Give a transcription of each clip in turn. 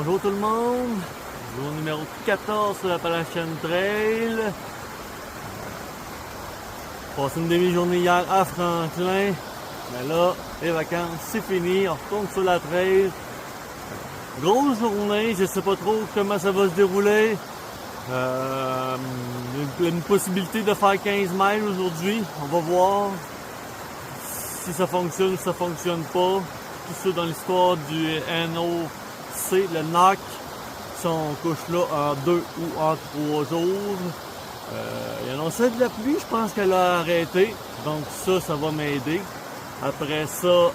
Bonjour tout le monde, jour numéro 14 sur l'Appalachian Trail. Passé une demi-journée hier à Franklin, mais là, les vacances c'est fini, on retourne sur la trail. Grosse journée, je sais pas trop comment ça va se dérouler. Une possibilité de faire 15 miles aujourd'hui, on va voir si ça fonctionne ou si ça fonctionne pas. Tout ça dans l'histoire du NOC, le NOC, si on couche là en 2 ou en 3 jours. Il annonçait de la pluie, je pense qu'elle a arrêté, donc ça va m'aider. Après ça,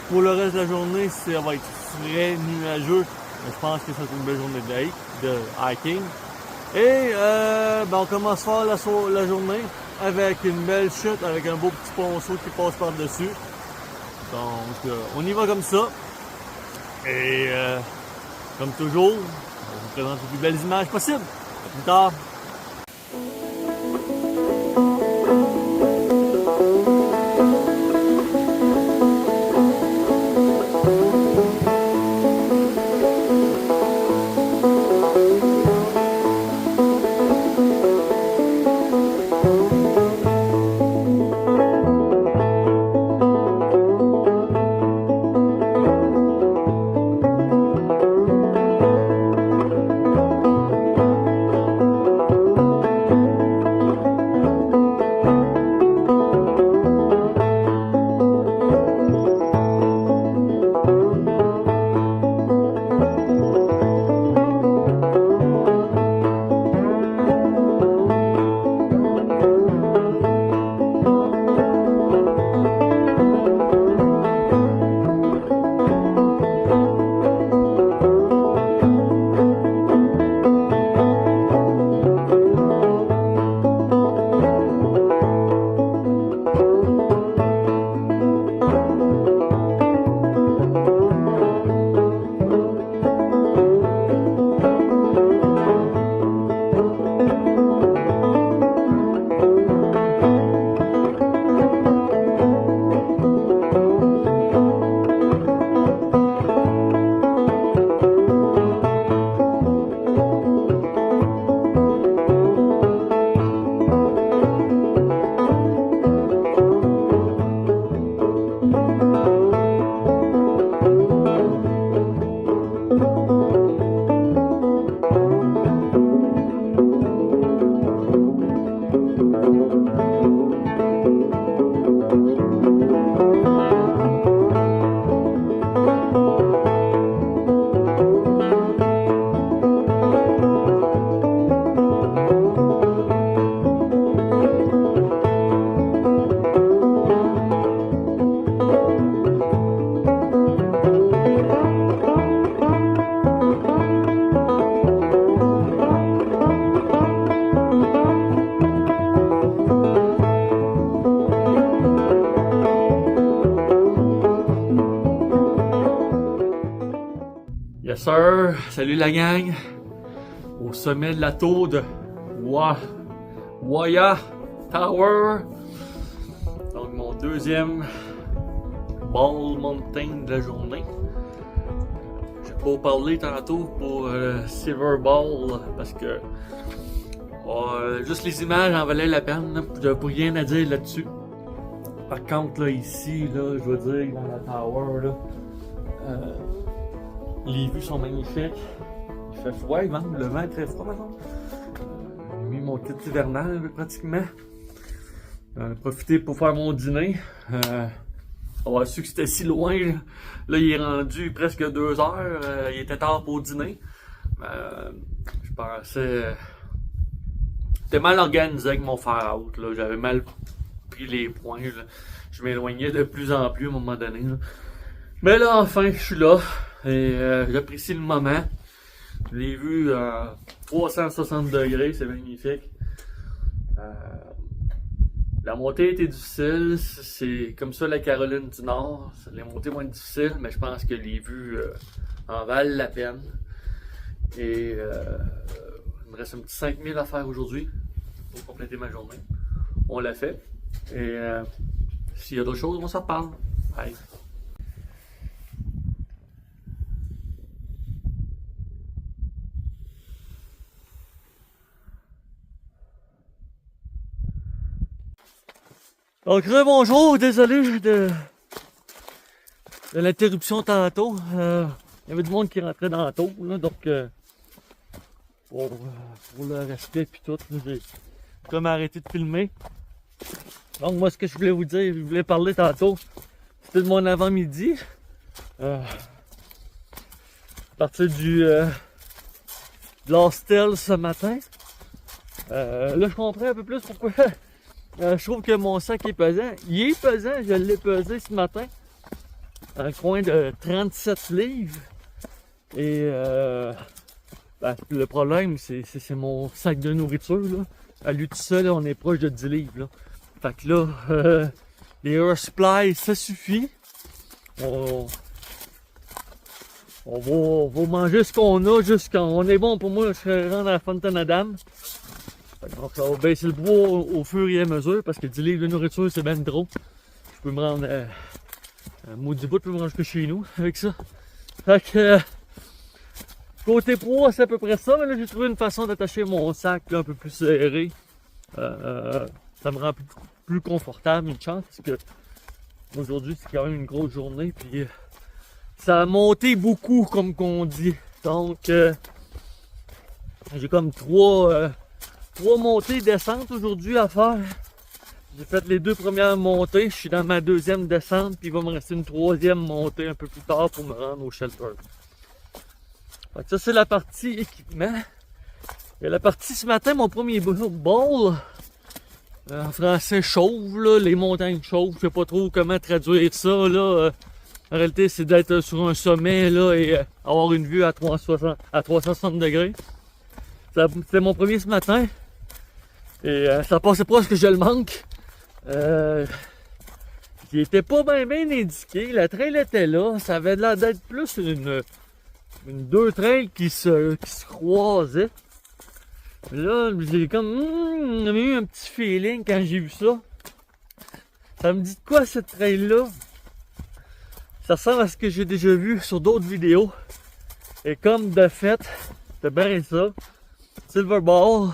pour le reste de la journée, ça va être très nuageux, mais je pense que c'est une belle journée de hiking. Et on commence fort la journée avec une belle chute, avec un beau petit ponceau qui passe par-dessus. Donc, on y va comme ça. Et comme toujours, on vous présente les plus belles images possibles. À plus tard. Yes sir, salut la gang, au sommet de la tour de Waiya Tower, donc mon deuxième Bald Mountain de la journée. Je vais pas vous parler tantôt pour Silver Ball parce que juste les images en valaient la peine, j'avais pas rien à dire là-dessus. Par contre là ici, là, je veux dire dans la tower là, les vues sont magnifiques. Il fait froid, le vent est très froid maintenant. J'ai mis mon kit hivernal pratiquement. J'en ai profité pour faire mon dîner. Avoir su que c'était si loin. Là, il est rendu presque 2 heures. Il était tard pour dîner. Je pensais. J'étais mal organisé avec mon fare-out. J'avais mal pris les points. Là. Je m'éloignais de plus en plus à un moment donné. Là. Mais là, enfin, je suis là. Et j'apprécie le moment. Je l'ai vu à 360 degrés, c'est magnifique. La montée était difficile, c'est comme ça la Caroline du Nord. Les montées moins difficiles, mais je pense que les vues en valent la peine. Et il me reste un petit 5000 à faire aujourd'hui pour compléter ma journée. On l'a fait. Et s'il y a d'autres choses, on s'en reparle. Bye. Donc, bonjour, désolé de l'interruption tantôt. Il y avait du monde qui rentrait dans la tour, là, donc pour le respect puis tout, j'ai comme arrêté de filmer. Donc moi ce que je voulais vous dire, je voulais parler tantôt, c'était de mon avant-midi. À partir de l'hostel ce matin. Là je comprends un peu plus pourquoi je trouve que mon sac est pesant. Il est pesant, je l'ai pesé ce matin. Un coin de 37 livres. Et le problème, c'est mon sac de nourriture. Là. À lui tout seul, on est proche de 10 livres. Là. Fait que là, les Air Supply, ça suffit. On va manger ce qu'on a jusqu'à... On est bon pour moi, je serais rendu à la Fontaine-à-Dame. Donc ça va baisser le bois au fur et à mesure parce que 10 livres de nourriture, c'est bien trop. Je peux me rendre... un maudit bout, je peux me rendre jusque chez nous avec ça. Fait que... côté pro, c'est à peu près ça, mais là j'ai trouvé une façon d'attacher mon sac là, un peu plus serré. Ça me rend plus confortable, une chance, parce que aujourd'hui c'est quand même une grosse journée, puis ça a monté beaucoup, comme qu'on dit. Donc j'ai comme trois montées descentes aujourd'hui à faire. J'ai fait les 2 premières montées, je suis dans ma 2e descente, puis il va me rester une 3e montée un peu plus tard pour me rendre au shelter. Donc ça c'est la partie équipement. Et la partie ce matin, mon premier bowl, en français chauve, là, les montagnes chauves, je sais pas trop comment traduire ça là. En réalité c'est d'être sur un sommet là et avoir une vue à 360 degrés. C'était mon premier ce matin. Et ça passait pas ce que je le manque. Il était pas bien indiqué, la trail était là, ça avait l'air d'être plus une 2 trails qui se croisaient. Là, j'ai comme eu un petit feeling quand j'ai vu ça. Ça me dit de quoi cette trail là? Ça ressemble à ce que j'ai déjà vu sur d'autres vidéos. Et comme de fait, c'était bien ça. Silver Ball.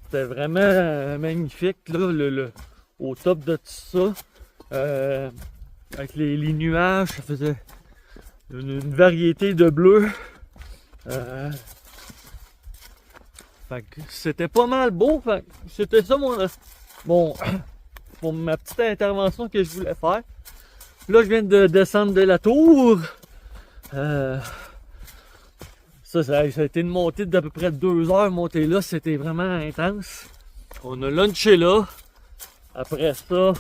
C'était vraiment magnifique là, au top de tout ça. Avec les nuages, ça faisait une variété de bleu. Fait que c'était pas mal beau. Fait que c'était ça pour ma petite intervention que je voulais faire. Là, je viens de descendre de la tour. Ça a été une montée d'à peu près 2 heures. Montée là, c'était vraiment intense. On a lunché là. Après ça,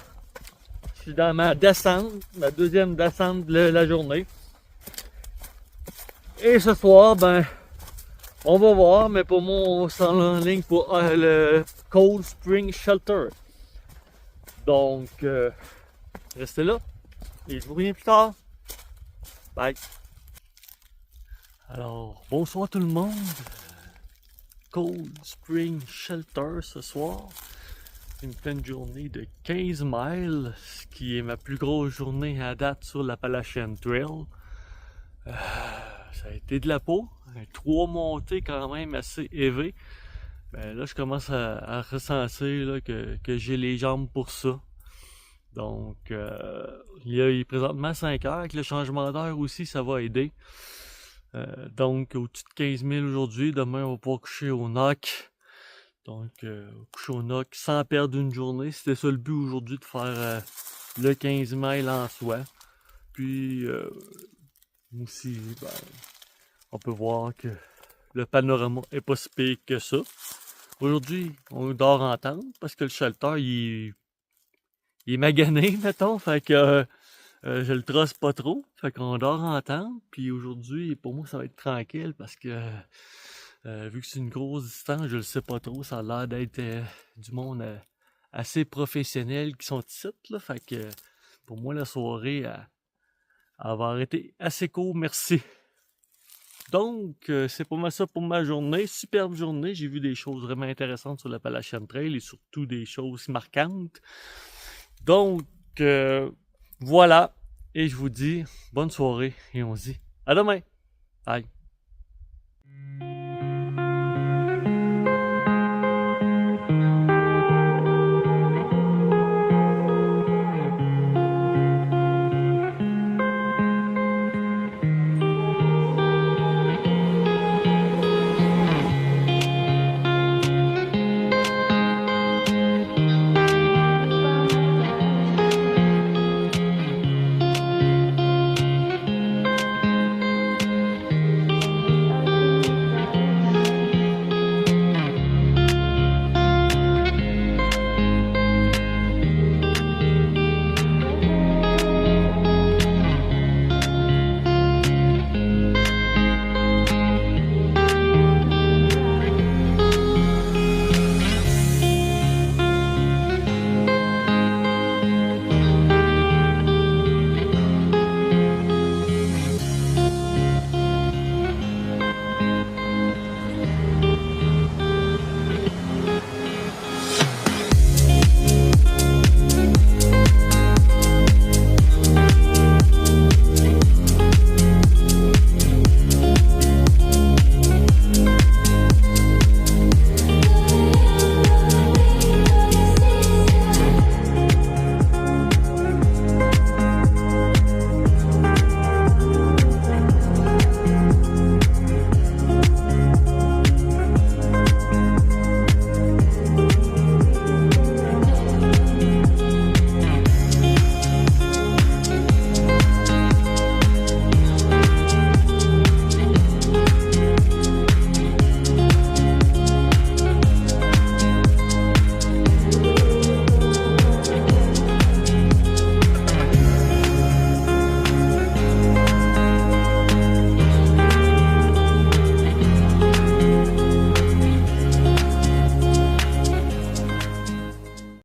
je suis dans ma descente, ma 2e descente de la journée. Et ce soir, ben, on va voir, mais pour moi, on s'en en ligne pour le Cold Spring Shelter. Donc, restez là et je vous reviens plus tard. Bye! Alors, bonsoir tout le monde. Cold Spring Shelter ce soir. Une pleine journée de 15 miles, ce qui est ma plus grosse journée à date sur l'Appalachian Trail. Ça a été de la peau, 3 montées quand même assez élevées. Ben là, je commence à ressentir là, que j'ai les jambes pour ça. Donc, il est présentement 5 heures, avec le changement d'heure aussi, ça va aider. Donc, au-dessus de 15 000 aujourd'hui, demain on va pouvoir coucher au NOC. Donc, coucher au NOC sans perdre une journée. C'était ça le but aujourd'hui, de faire le 15 miles en soi. Puis, aussi, ben, on peut voir que le panorama est pas si pire que ça. Aujourd'hui, on dort en tente parce que le shelter, il est magané, mettons. Fait que je le trosse pas trop. Fait qu'on dort en tente. Puis aujourd'hui, pour moi, ça va être tranquille parce que vu que c'est une grosse distance, je le sais pas trop. Ça a l'air d'être du monde assez professionnel qui sont ici, là. Fait que pour moi, la soirée, elle va arrêter assez court, merci. Donc, c'est pour moi ça pour ma journée. Superbe journée. J'ai vu des choses vraiment intéressantes sur l'Appalachian Trail et surtout des choses marquantes. Donc, voilà. Et je vous dis bonne soirée et on se dit à demain. Bye.